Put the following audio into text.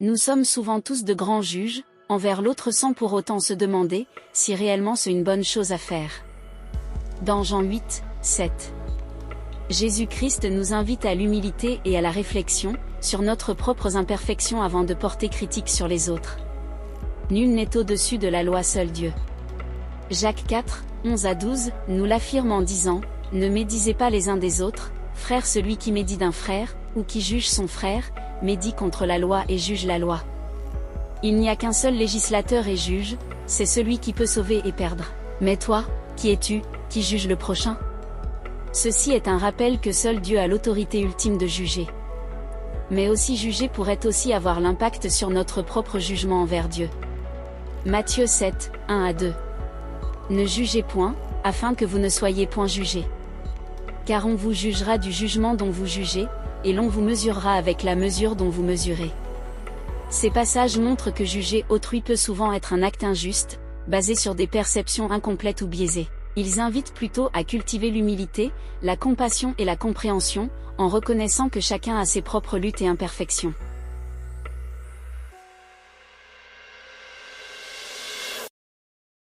Nous sommes souvent tous de grands juges, envers l'autre sans pour autant se demander si réellement c'est une bonne chose à faire. Dans Jean 8, 7. Jésus-Christ nous invite à l'humilité et à la réflexion, sur notre propres imperfections avant de porter critique sur les autres. Nul n'est au-dessus de la loi, seul Dieu. Jacques 4, 11 à 12, nous l'affirme en disant, « Ne médisez pas les uns des autres, frère, celui qui médit d'un frère, ou qui juge son frère, médit contre la loi et juge la loi. Il n'y a qu'un seul législateur et juge, c'est celui qui peut sauver et perdre. Mais toi, qui es-tu, qui juge le prochain ?» Ceci est un rappel que seul Dieu a l'autorité ultime de juger. Mais aussi juger pourrait aussi avoir l'impact sur notre propre jugement envers Dieu. Matthieu 7, 1 à 2. Ne jugez point, afin que vous ne soyez point jugés. Car on vous jugera du jugement dont vous jugez, et l'on vous mesurera avec la mesure dont vous mesurez. Ces passages montrent que juger autrui peut souvent être un acte injuste, basé sur des perceptions incomplètes ou biaisées. Ils invitent plutôt à cultiver l'humilité, la compassion et la compréhension, en reconnaissant que chacun a ses propres luttes et imperfections.